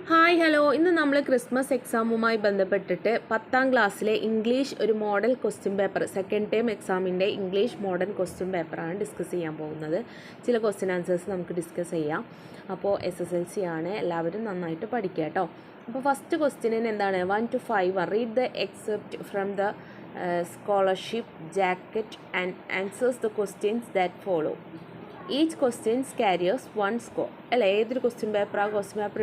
Hi hello, ഇന്ന് നമ്മൾ Christmas എക്സാമുമായി ബന്ധപ്പെട്ടിട്ട് 10ാം ക്ലാസ്സിലെ ഇംഗ്ലീഷ് ഒരു model question paper second term എക്സാമിൻ്റെ ഇംഗ്ലീഷ് മോഡൽ ക്വസ്റ്റ്യൻ പേപ്പറാണ് ഡിസ്കസ് ചെയ്യാൻ പോകുന്നത്. ചില ക്വസ്റ്റ്യൻ ആൻസേഴ്സ് നമുക്ക് ഡിസ്കസ് ചെയ്യാം. അപ്പോൾ SSLC ആണ്, എല്ലാവരും നന്നായിട്ട് പഠിക്കുക കേട്ടോ. അപ്പോൾ ഫസ്റ്റ് ക്വസ്റ്റ്യനിന് എന്താണ് 1 to 5 read the except from the scholarship jacket and answers the questions that follow. Each questions carriers 1 score. അല്ല, ഏതൊരു ക്വസ്റ്റ്യൻ പേപ്പർ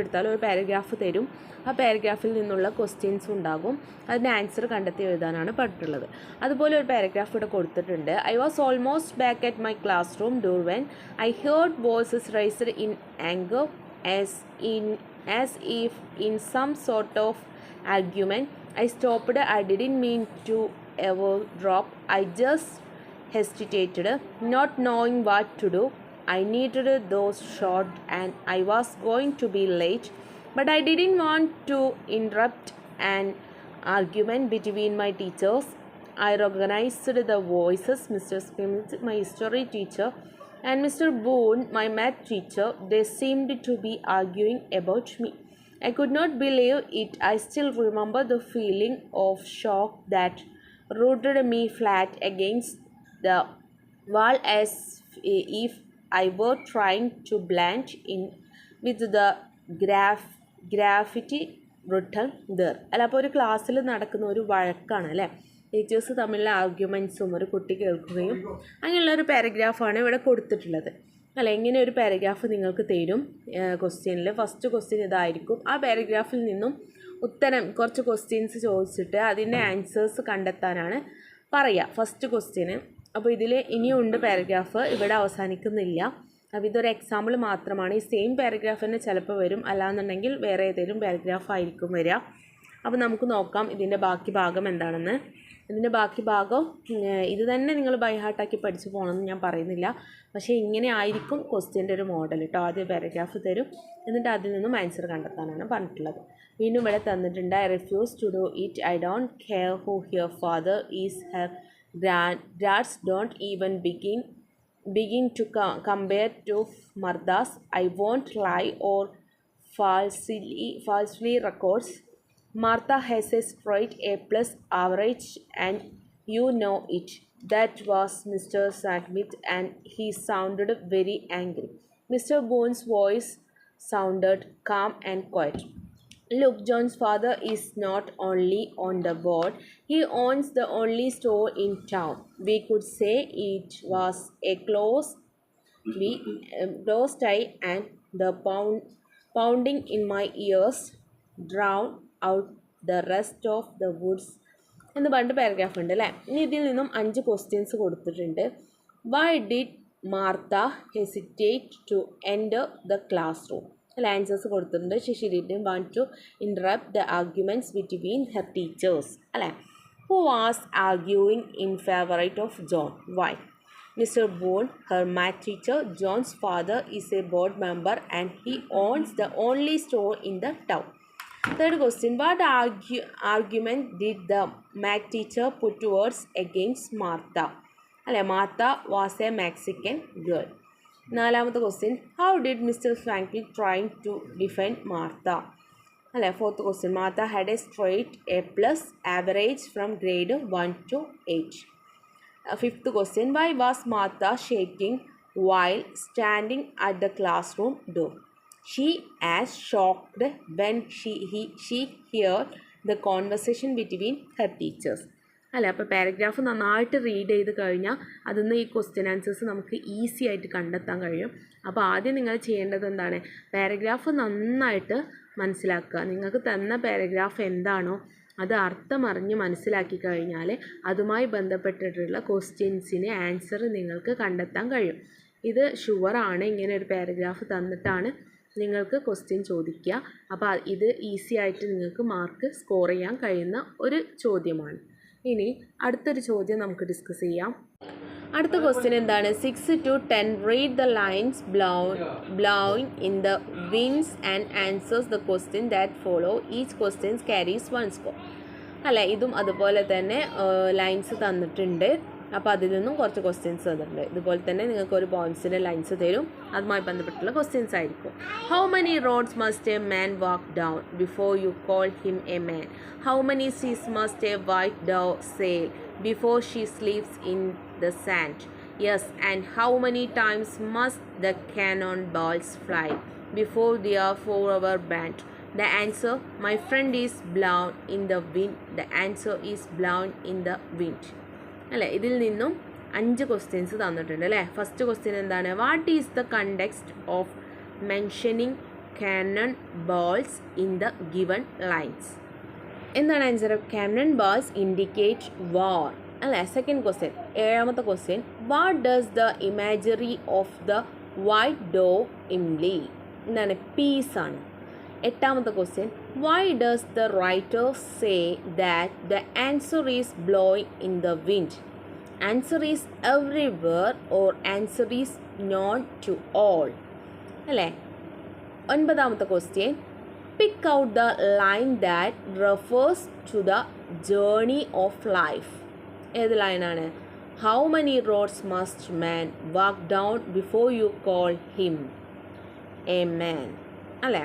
എടുത്താലും ഒരു പാരഗ്രാഫ് തരും. ആ പാരഗ്രാഫിൽ നിന്നുള്ള ക്വസ്റ്റ്യൻസ് ഉണ്ടാകും. അതിൻ്റെ ആൻസർ കണ്ടെത്തി എഴുതാനാണ് പറഞ്ഞിട്ടുള്ളത്. അതുപോലെ ഒരു പാരഗ്രാഫ് ഇവിടെ കൊടുത്തിട്ടുണ്ട്. I was almost back at my class room door when I heard voices raised in anger as if in some sort of argument. I stopped. I didn't mean to ever drop. I just hesitated, not knowing what to do. I needed those short and I was going to be late, but I didn't want to interrupt an argument between my teachers. I recognized the voices. Mr. Smith, my history teacher, and Mr. Boone, my math teacher. They seemed to be arguing about me. I could not believe it. I still remember the feeling of shock that rooted me flat against the wall as if I were trying to blend in with the graffiti written there. അല്ല, അപ്പോൾ ഒരു ക്ലാസ്സിൽ നടക്കുന്ന ഒരു വഴക്കാണ് അല്ലേ, teachers തമ്മിലുള്ള ആർഗ്യുമെൻറ്റ്സും ഒരു കുട്ടി കേൾക്കുകയും അങ്ങനെയുള്ള ഒരു പാരഗ്രാഫാണ് ഇവിടെ കൊടുത്തിട്ടുള്ളത്. അല്ല, ഇങ്ങനെ ഒരു പാരഗ്രാഫ് നിങ്ങൾക്ക് തരും ക്വസ്റ്റ്യനിൽ. ഫസ്റ്റ് ക്വസ്റ്റ്യൻ ഇതായിരിക്കും. ആ പാരഗ്രാഫിൽ നിന്നും ഉത്തരം കുറച്ച് ക്വസ്റ്റ്യൻസ് ചോദിച്ചിട്ട് അതിൻ്റെ ആൻസേഴ്സ് കണ്ടെത്താനാണ് പറയുക ഫസ്റ്റ് ക്വസ്റ്റ്യന്. അപ്പോൾ ഇതിൽ ഇനിയുണ്ട് പാരഗ്രാഫ്, ഇവിടെ അവസാനിക്കുന്നില്ല. അപ്പോൾ ഇതൊരു എക്സാമ്പിൾ മാത്രമാണ്. ഈ സെയിം പാരഗ്രാഫ് തന്നെ ചിലപ്പോൾ വരും, അല്ലാന്നുണ്ടെങ്കിൽ വേറെ ഏതെങ്കിലും പാരഗ്രാഫ് ആയിരിക്കും വരിക. അപ്പോൾ നമുക്ക് നോക്കാം ഇതിൻ്റെ ബാക്കി ഭാഗം എന്താണെന്ന്. ഇതിൻ്റെ ബാക്കി ഭാഗം ഇത് തന്നെ നിങ്ങൾ ബൈ ഹാർട്ടാക്കി പഠിച്ചു പോകണമെന്ന് ഞാൻ പറയുന്നില്ല, പക്ഷേ ഇങ്ങനെ ആയിരിക്കും ക്വസ്റ്റ്യൻ്റെ ഒരു മോഡൽ കേട്ടോ. ആദ്യം പാരഗ്രാഫ് തരും, എന്നിട്ട് അതിൽ നിന്നും ആൻസർ കണ്ടെത്താനാണ് പറഞ്ഞിട്ടുള്ളത്. വീണ്ടും ഇവിടെ തന്നിട്ടുണ്ട്. I refuse to do it. I don't care who here father is her dads don't even begin to compare to Martha's. I won't lie or falsely records. Martha has a straight A+ average and you know it. That was Mr. Smith and he sounded very angry. Mr. Boone's voice sounded calm and quiet. Look, John's father is not only on the board, he owns the only store in town. We could say it was a close tie, and the pounding in my ears drowned out the rest of the woods. എന്ന് പറഞ്ഞിട്ട് paragraph ഉണ്ട് അല്ലേ. ഇനി ഇതിൽ നിന്നും 5 questions കൊടുത്തിട്ടുണ്ട്. Why did Martha hesitate to enter the class room? അല്ല, answers കൊടുത്തിട്ടുണ്ട്. She didn't want to interrupt the arguments between her teachers. അല്ലേ. Who was arguing in favor of John? Why? Mr. Boone, her math teacher. John's father is a board member and he owns the only store in the town. Third question. What argument did the math teacher put towards against Martha? അല്ലേ, Martha was a Mexican girl. നാലാമത്തെ question. How did mister Franklin trying to defend Martha? അല്ലേ. Fourth question. Martha had a straight A+ average from grade 1 to 8. Fifth question. Why was Martha shaking while standing at the class room door? She as shocked when she heard the conversation between her teachers. അല്ല, അപ്പോൾ paragraph നന്നായിട്ട് read ചെയ്ത് കഴിഞ്ഞാൽ അതിൽ നിന്ന് ഈ question answers നമുക്ക് easy ആയിട്ട് കണ്ടെത്താൻ കഴിയും. അപ്പോൾ ആദ്യം നിങ്ങൾ ചെയ്യേണ്ടത് എന്താണ്, പാരഗ്രാഫ് നന്നായിട്ട് മനസ്സിലാക്കുക. നിങ്ങൾക്ക് തന്ന പാരഗ്രാഫ് എന്താണോ അത് അർത്ഥമറിഞ്ഞ് മനസ്സിലാക്കി കഴിഞ്ഞാൽ അതുമായി ബന്ധപ്പെട്ടിട്ടുള്ള ക്വസ്റ്റ്യൻസിന് ആൻസർ നിങ്ങൾക്ക് കണ്ടെത്താൻ കഴിയും. ഇത് ഷുവറാണ്, ഇങ്ങനെ ഒരു പാരഗ്രാഫ് തന്നിട്ടാണ് നിങ്ങൾക്ക് ക്വസ്റ്റ്യൻ ചോദിക്കുക. അപ്പോൾ ഇത് ഈസി ആയിട്ട് നിങ്ങൾക്ക് മാർക്ക് സ്കോർ ചെയ്യാൻ കഴിയുന്ന ഒരു ചോദ്യമാണ്. ഇനി അടുത്തൊരു ചോദ്യം നമുക്ക് ഡിസ്കസ് ചെയ്യാം. അടുത്ത ക്വസ്റ്റ്യൻ എന്താണ്? 6 to 10 read the lines blowing in the winds and answers the question that follow. Each question carries 1 score. അല്ല, ഇതും അതുപോലെ തന്നെ ലൈൻസ് തന്നിട്ടുണ്ട്. അപ്പോൾ അതിൽ നിന്നും കുറച്ച് ക്വസ്റ്റ്യൻസ് തന്നിട്ടുണ്ട്. ഇതുപോലെ തന്നെ നിങ്ങൾക്ക് ഒരു പോയിൻറ്റ്സിൻ്റെ ലൈൻസ് തരും, അതുമായി ബന്ധപ്പെട്ടുള്ള ക്വസ്റ്റ്യൻസ് ആയിരിക്കും. How many roads must a man walk down before you call him a man? How many seas must a white dove sail before she sleeps in the sand? Yes, and how many times must the cannonballs fly before they are forever banned? The answer, my friend, is blown in the wind. The answer is blown in the wind. അല്ലേ, ഇതിൽ നിന്നും 5 questions തന്നിട്ടുണ്ട് അല്ലേ. First question എന്താണ്? What is the context of mentioning cannon balls in the given lines? എന്താണ് answer? Cannon balls indicate war അല്ലേ. Second question, 7ാമത്തെ question, what does the imagery of the white dove imply? എന്താണ്? Peace ആണ്. 8ാമത്തെ question, why does the writer say that the answer is blowing in the wind? Answer is everywhere or answer is known to all അല്ലേ. 9ാമത്തെ question, pick out the line that refers to the journey of life. ഏത് ലൈനാണ്? How many roads must man walk down before you call him a man അല്ലേ.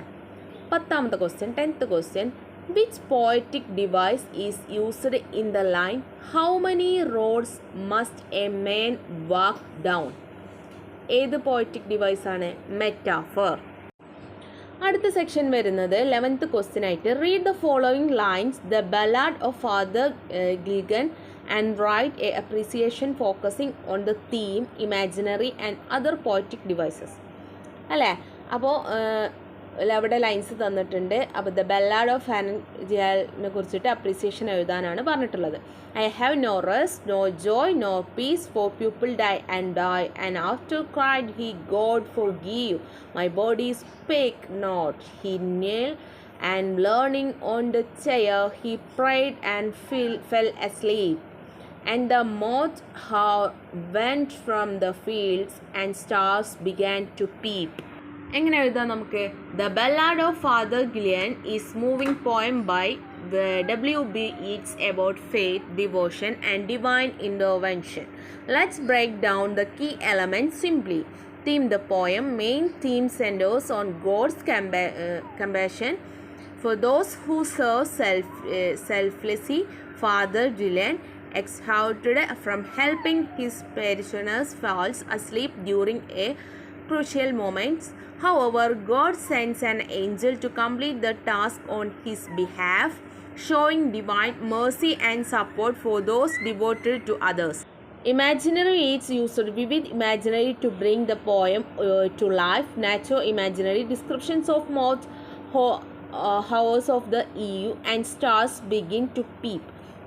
10ാമത്തെ question, 10th question, which poetic device is used in the line how many roads must a man walk down? ഏത് poetic ഡിവൈസാണ്? Metaphor. അടുത്ത section വരുന്നത് 11th question ആയിട്ട്, read the following lines the ballad of Father Gilligan and write a appreciation focusing on the theme, imaginary and other poetic devices അല്ലേ. അപ്പോൾ അവിടെ lines തന്നിട്ടുണ്ട്. അപ്പോൾ ദ ബല്ലാഡ് ഓഫ് ഹാനൻജിയാലിനെ കുറിച്ചിട്ട് അപ്രീസിയേഷൻ എഴുതാനാണ് പറഞ്ഞിട്ടുള്ളത്. I have no rest no joy no peace for people die and after cried he God for give my body spake not he kneel and learning on the chair he prayed and fell asleep. And the moth went from the fields and stars began to peep. എങ്ങനെ എഴുതാം നമുക്ക്? The Ballad of Father Gillian is moving poem by W.B. Yeats about faith, devotion and divine intervention. Let's break down the key elements simply. Theme: the poem main theme centers on God's compassion for those who serve selflessly. Father Gillian, exhausted from helping his parishioners, falls asleep during a crucial moment. However, God sends an angel to complete the task on his behalf, showing divine mercy and support for those devoted to others. Imaginary Yeats used vivid imaginary to bring the poem to life. Nature imaginary descriptions of moths, hours of the eve and stars begin to peep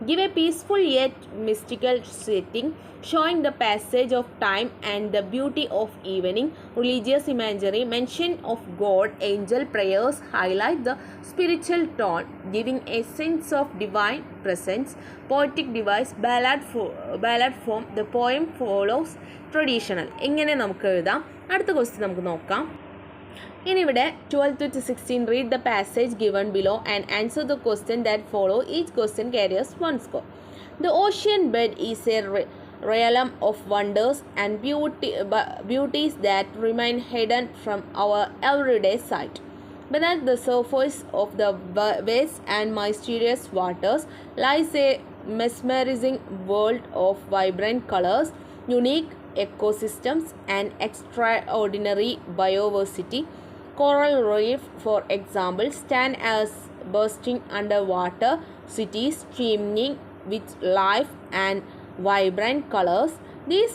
give a peaceful yet mystical setting, showing the passage of time and the beauty of evening. Religious imagery, mention of God, angel prayers highlight the spiritual tone, giving a sense of divine presence. Poetic device, ballad form, the poem follows traditional. ഇങ്ങനെ നമുക്ക് എഴുതാം. അടുത്ത question നമുക്ക് നോക്കാം. ഇനി ഇവിടെ 12 to 16 read the passage given below and answer the question that follow. Each question carries 1 score. The ocean bed is a realm of wonders and beauties that remain hidden from our everyday sight. Beneath the surface of the vast and mysterious waters lies a mesmerizing world of vibrant colors, unique ecosystems and extraordinary biodiversity. Coral reef, for example, stand as bursting underwater cities streaming with life and vibrant colors. These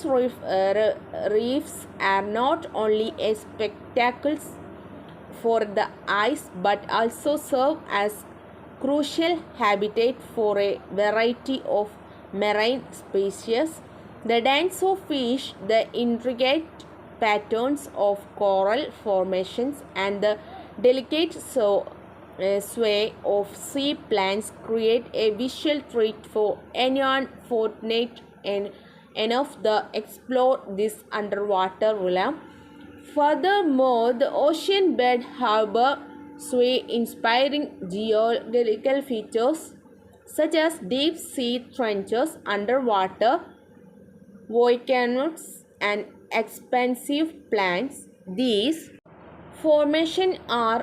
reefs are not only a spectacle for the eyes but also serve as crucial habitat for a variety of marine species. The dance of fish, the intricate patterns of coral formations and the delicate sway of sea plants create a visual treat for anyone fortunate enough to explore this underwater realm. Furthermore, the ocean bed harbor sway inspiring geological features such as deep sea trenches, underwater volcanoes and expansive plants. These formations are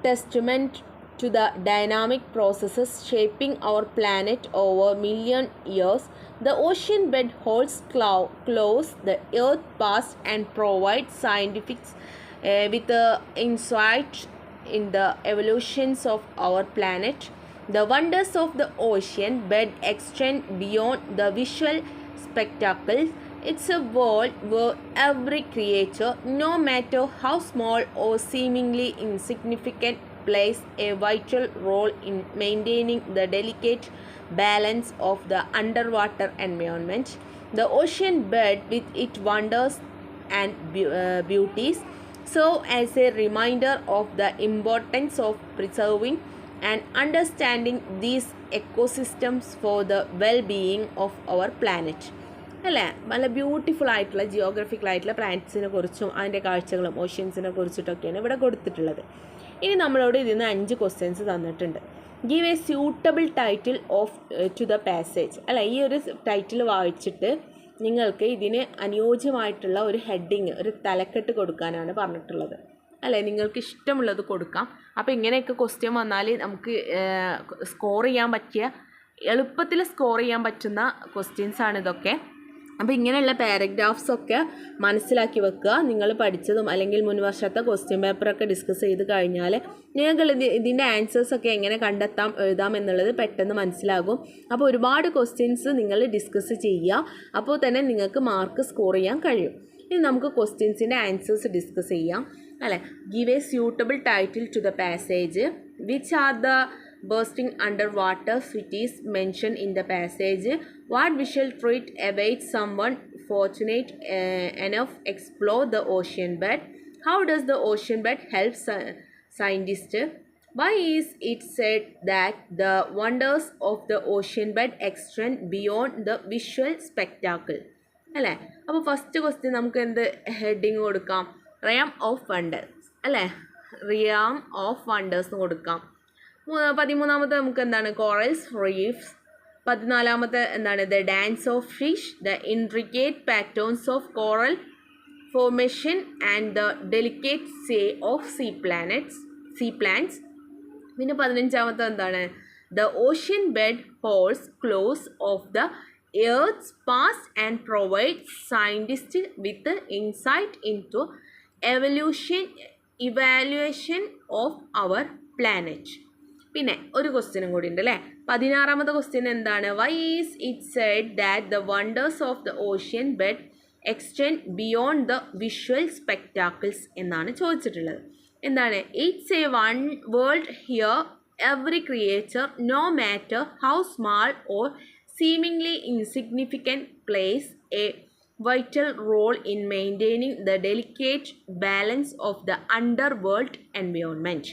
testament to the dynamic processes shaping our planet over million years. The ocean bed holds close the earth past and provides scientists with insight in the evolutions of our planet. The wonders of the ocean bed extend beyond the visual spectacle. It's a world where every creature, no matter how small or seemingly insignificant, plays a vital role in maintaining the delicate balance of the underwater environment. The ocean bed, with its wonders and beauties, serve as a reminder of the importance of preserving and understanding these ecosystems for the well-being of our planet. അല്ലേ? നല്ല beautiful ആയിട്ടുള്ള geographical ആയിട്ടുള്ള പ്ലാനറ്റ്സിനെ കുറിച്ചും അതിൻ്റെ കാഴ്ചകളും ഓഷ്യൻസിനെ കുറിച്ചിട്ടൊക്കെയാണ് ഇവിടെ കൊടുത്തിട്ടുള്ളത്. ഇനി നമ്മളോട് ഇതിൽ നിന്ന് 5 ക്വസ്റ്റ്യൻസ് തന്നിട്ടുണ്ട്. Give A suitable title of two the passage. അല്ല, ഈ ഒരു ടൈറ്റിൽ വായിച്ചിട്ട് നിങ്ങൾക്ക് ഇതിന് അനുയോജ്യമായിട്ടുള്ള ഒരു ഹെഡിങ്, ഒരു തലക്കെട്ട് കൊടുക്കാനാണ് പറഞ്ഞിട്ടുള്ളത്. അല്ലേ, നിങ്ങൾക്ക് ഇഷ്ടമുള്ളത് കൊടുക്കാം. അപ്പോൾ ഇങ്ങനെയൊക്കെ ക്വസ്റ്റ്യൻ വന്നാൽ നമുക്ക് സ്കോർ ചെയ്യാൻ പറ്റിയ, എളുപ്പത്തിൽ സ്കോർ ചെയ്യാൻ പറ്റുന്ന ക്വസ്റ്റ്യൻസാണ് ഇതൊക്കെ. അപ്പോൾ ഇങ്ങനെയുള്ള പാരഗ്രാഫ്സൊക്കെ മനസ്സിലാക്കി വെക്കുക. നിങ്ങൾ പഠിച്ചതും അല്ലെങ്കിൽ മുൻ വർഷത്തെ ക്വസ്റ്റ്യൻ പേപ്പറൊക്കെ ഡിസ്കസ് ചെയ്ത് കഴിഞ്ഞാൽ നിങ്ങൾക്ക് ഇതിൻ്റെ ആൻസേഴ്സൊക്കെ എങ്ങനെ കണ്ടെത്താം, എഴുതാം എന്നുള്ളത് പെട്ടെന്ന് മനസ്സിലാകും. അപ്പോൾ ഒരുപാട് ക്വസ്റ്റ്യൻസ് നിങ്ങൾ ഡിസ്കസ് ചെയ്യുക. അപ്പോൾ തന്നെ നിങ്ങൾക്ക് മാർക്ക് സ്കോർ ചെയ്യാൻ കഴിയും. ഇനി നമുക്ക് ക്വസ്റ്റ്യൻസിൻ്റെ ആൻസേഴ്സ് ഡിസ്കസ് ചെയ്യാം. അല്ലേ, give a suitable title to the passage. Which are the bursting underwater cities mentioned in the passage? What visual treat awaits someone fortunate enough explore the ocean bed? How does the ocean bed help scientists? Why is it said that the wonders of the ocean bed extend beyond the visual spectacle? അല്ലേ, അപ്പോൾ first question നമുക്ക് എന്ത് heading കൊടുക്കാം? റിയാം of wonders. അല്ലേ, റിയാം of wonders എന്ന് കൊടുക്കാം. 13-ാമത്തെ നമുക്ക് എന്താണ്? Corals reefs. 14-ാമത്തെ എന്താണ്? The dance of fish, the intricate patterns of coral formation and the delicate sway of sea plants. പിന്നെ 15-ാമത്തെ എന്താണ്? The ocean bed holds clues of the earth's past and provide scientist with insight into evaluation of our planet. പിന്നെ ഒരു ക്വസ്റ്റ്യനും കൂടി ഉണ്ട് അല്ലേ. 16-ാമത്തെ ക്വസ്റ്റ്യൻ എന്താണ്? Why is it said that the wonders of the ocean bed extend beyond the visual spectacles എന്നാണ് ചോദിച്ചിട്ടുള്ളത്. എന്താണ്? It's a one world here every creature, no matter how small or seemingly insignificant, plays a vital role in maintaining the delicate balance of the underworld environment.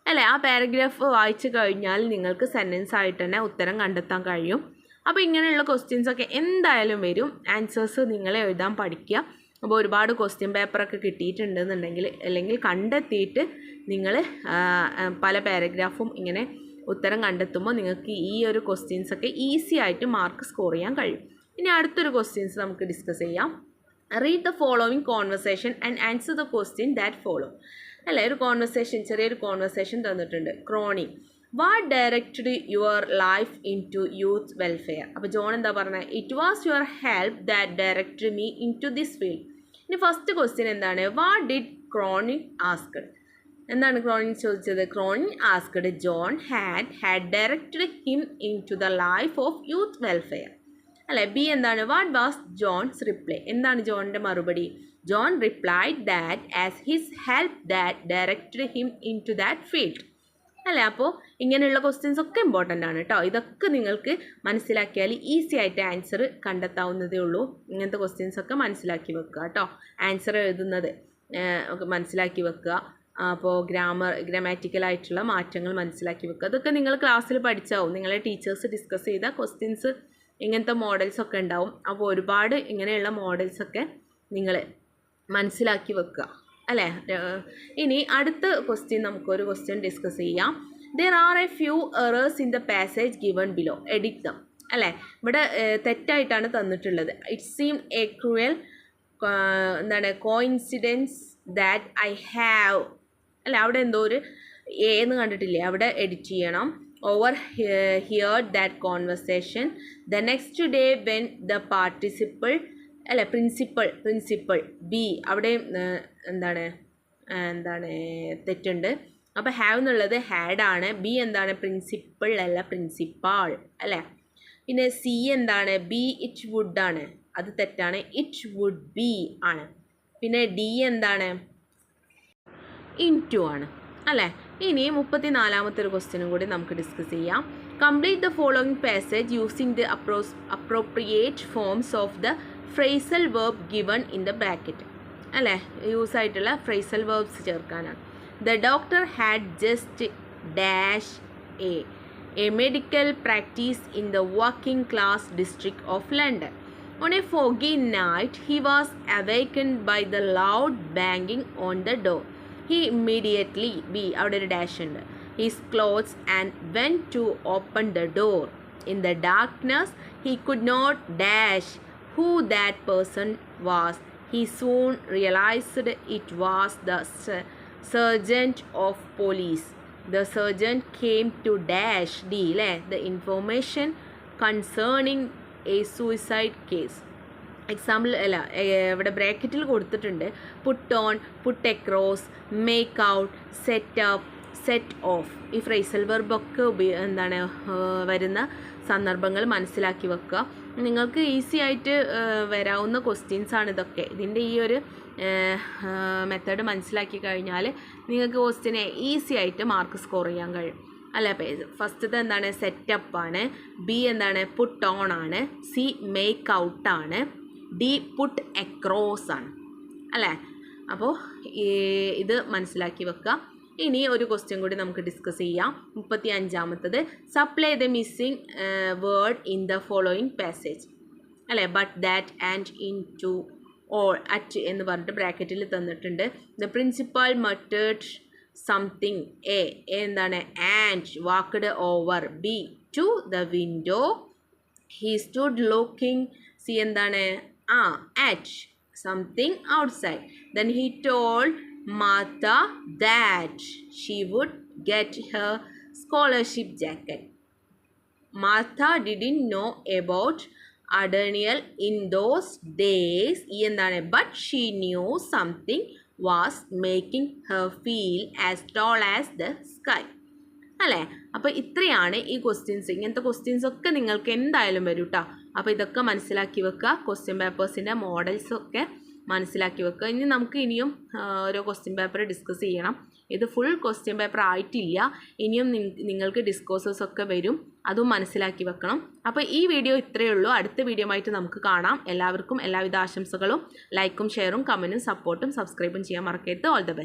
അല്ലേ, ആ paragraph വായിച്ചു കഴിഞ്ഞാൽ നിങ്ങൾക്ക് sentence ആയിട്ട് തന്നെ ഉത്തരം കണ്ടെത്താൻ കഴിയും. അപ്പോൾ ഇങ്ങനെയുള്ള ക്വസ്റ്റ്യൻസൊക്കെ എന്തായാലും വരും. ആൻസേഴ്സ് നിങ്ങൾ എഴുതാൻ പഠിക്കുക. അപ്പോൾ ഒരുപാട് ക്വസ്റ്റ്യൻ പേപ്പറൊക്കെ കിട്ടിയിട്ടുണ്ടെന്നുണ്ടെങ്കിൽ അല്ലെങ്കിൽ കണ്ടെത്തിയിട്ട് നിങ്ങൾ പല പാരഗ്രാഫും ഇങ്ങനെ ഉത്തരം കണ്ടെത്തുമ്പോൾ നിങ്ങൾക്ക് ഈ ഒരു ക്വസ്റ്റ്യൻസൊക്കെ ഈസി ആയിട്ട് മാർക്ക് സ്കോർ ചെയ്യാൻ കഴിയും. ഇനി അടുത്തൊരു ക്വസ്റ്റ്യൻസ് നമുക്ക് ഡിസ്കസ് ചെയ്യാം. Read the following conversation and answer the question that follow. അല്ലേ, ഒരു കോൺവെർസേഷൻ, ചെറിയൊരു കോൺവെർസേഷൻ തന്നിട്ടുണ്ട്. Crony, what directed your life into youth welfare. അപ്പോൾ ജോൺ എന്താ പറഞ്ഞത്? It was your help that directed me into this field. ഇനി first question എന്താണ്? What did Crony asked? എന്താണ് ക്രോണി ചോദിച്ചത്? Crony asked John had directed him into the life of youth welfare. അല്ലേ, B എന്താണ്? What was John's reply? എന്താണ് ജോണിൻ്റെ മറുപടി? John replied that as his help that directed him into that field. അല്ലേ, അപ്പോൾ ഇങ്ങനെയുള്ള questions ഒക്കെ important ആണ് കേട്ടോ. ഇതൊക്കെ നിങ്ങൾക്ക് മനസ്സിലാക്കിയാൽ ഈസി ആയിട്ട് ആൻസർ കണ്ടെത്താവുന്നതേ ഉള്ളൂ. ഇങ്ങനത്തെ ക്വസ്റ്റ്യൻസൊക്കെ മനസ്സിലാക്കി വെക്കുക കേട്ടോ. ആൻസർ എഴുതുന്നത് മനസ്സിലാക്കി വെക്കുക. അപ്പോൾ ഗ്രാമാറ്റിക്കലായിട്ടുള്ള മാറ്റങ്ങൾ മനസ്സിലാക്കി വെക്കുക. അതൊക്കെ നിങ്ങൾ ക്ലാസ്സിൽ പഠിച്ചാവും. നിങ്ങളെ ടീച്ചേഴ്സ് ഡിസ്കസ് ചെയ്ത ക്വസ്റ്റ്യൻസ് ഇങ്ങനത്തെ മോഡൽസൊക്കെ ഉണ്ടാവും. അപ്പോൾ ഒരുപാട് ഇങ്ങനെയുള്ള മോഡൽസൊക്കെ നിങ്ങൾ മനസ്സിലാക്കി വെക്കുക അല്ലേ. ഇനി അടുത്ത ക്വസ്റ്റ്യൻ, നമുക്കൊരു ക്വസ്റ്റ്യൻ ഡിസ്കസ് ചെയ്യാം. There are a few errors in the passage given below. Edit them. അല്ലേ? ഇവിടെ തെറ്റായിട്ടാണ് തന്നിട്ടുള്ളത്. It seam A cruel coincidence that I have അല്ല, അവിടെ എന്തോ ഒരു എന്ന് കണ്ടിട്ടില്ലേ, അവിടെ എഡിറ്റ് ചെയ്യണം. Over heard that conversation the next day when the participle അല്ല പ്രിൻസിപ്പൾ ബി, അവിടെ എന്താണ് തെറ്റുണ്ട്. അപ്പോൾ ഹാവ് എന്നുള്ളത് ഹാഡാണ്. ബി എന്താണ്? പ്രിൻസിപ്പിൾ അല്ല പ്രിൻസിപ്പാൾ അല്ലേ? പിന്നെ സി എന്താണ്? ബി ഇറ്റ് വുഡ് ആണ്, അത് തെറ്റാണ്. ഇറ്റ് വുഡ് ബി ആണ്. പിന്നെ ഡി എന്താണ്? ഇൻറ്റു ആണ് അല്ലേ? ഇനി 34-ാമത്തെ ഒരു ക്വസ്റ്റ്യനും കൂടി നമുക്ക് ഡിസ്കസ് ചെയ്യാം. Complete the following passage using the appropriate forms of the phrasal verb given in the bracket അല്ലേ? യൂസ് ആയിട്ടുള്ള ഫ്രേസൽ വേർബ്സ് ചേർക്കാനാണ്. The doctor had just dash a medical practice in the working class district of London. On a foggy night, he was awakened by the loud banging on the door. He immediately, അവിടെ ഒരു dash ഉണ്ട്, his clothes and went to open the door. In the darkness, he could not dash who that person was. He soon realized it was the sergeant of police. The sergeant came to dash the information concerning a suicide case. Example അല്ല, ഇവിടെ ബ്രാക്കറ്റിൽ കൊടുത്തിട്ടുണ്ട് put on, puttu across, make out, set up, set of. ഈ phrasal വെർബൊക്കെ വരുന്ന സന്ദർഭങ്ങൾ മനസ്സിലാക്കി വെക്കുക. നിങ്ങൾക്ക് ഈസി ആയിട്ട് വരാവുന്ന ക്വസ്റ്റ്യൻസ് ആണ് ഇതൊക്കെ. ഇതിൻ്റെ ഈ ഒരു മെത്തേഡ് മനസ്സിലാക്കി കഴിഞ്ഞാൽ നിങ്ങൾക്ക് ക്വസ്റ്റ്യനെ ഈസി ആയിട്ട് മാർക്ക് സ്കോർ ചെയ്യാൻ കഴിയും അല്ലേ? ഫസ്റ്റത്തെ എന്താണ്? സെറ്റപ്പാണ്. ബി എന്താണ്? പുട്ട് ഓൺ ആണ്. സി മേക്ക് ഔട്ടാണ്. ഡി പുട്ട് എക്രോസ് ആണ് അല്ലേ? അപ്പോൾ ഇത് മനസ്സിലാക്കി വെക്കുക. ഇനി ഒരു ക്വസ്റ്റ്യൻ കൂടി നമുക്ക് ഡിസ്കസ് ചെയ്യാം. 35-ാമത്തത് supply the missing word in the following passage അല്ലേ? But that and into all at എന്ന് പറഞ്ഞിട്ട് ബ്രാക്കറ്റിൽ തന്നിട്ടുണ്ട്. The principal muttered something. A എന്താണ്? And walked over. B to the window. He stood looking. C എന്താണ്? at something outside. Then he told Martha that she would get her scholarship jacket. Martha didn't know about Adoniel in those days. But she knew something was making her feel as tall as the sky. അല്ലേ? അപ്പോൾ ഇത്രയാണ് ഈ questions. ഇങ്ങനത്തെ questions ഒക്കെ നിങ്ങൾക്ക് എന്തായാലും വരും കേട്ടോ. അപ്പോൾ ഇതൊക്കെ മനസ്സിലാക്കി വെക്കുക. ക്വസ്റ്റ്യൻ പേപ്പേഴ്സിൻ്റെ മോഡൽസൊക്കെ മനസ്സിലാക്കി വെക്കുക. ഇനി നമുക്ക് ഇനിയും ഓരോ ക്വസ്റ്റ്യൻ പേപ്പർ ഡിസ്കസ് ചെയ്യണം. ഇത് ഫുൾ ക്വസ്റ്റ്യൻ പേപ്പർ ആയിട്ടില്ല. ഇനിയും നിങ്ങൾക്ക് ഡിസ്കോഴ്സസ് ഒക്കെ വരും, അതും മനസ്സിലാക്കി വെക്കണം. അപ്പോൾ ഈ വീഡിയോ ഇത്രയേ ഉള്ളൂ. അടുത്ത വീഡിയോ ആയിട്ട് നമുക്ക് കാണാം. എല്ലാവർക്കും എല്ലാവിധ ആശംസകളും. ലൈക്കും ഷെയറും കമൻറ്റും സപ്പോർട്ടും സബ്സ്ക്രൈബും ചെയ്യാൻ മറക്കരുത്. All the best.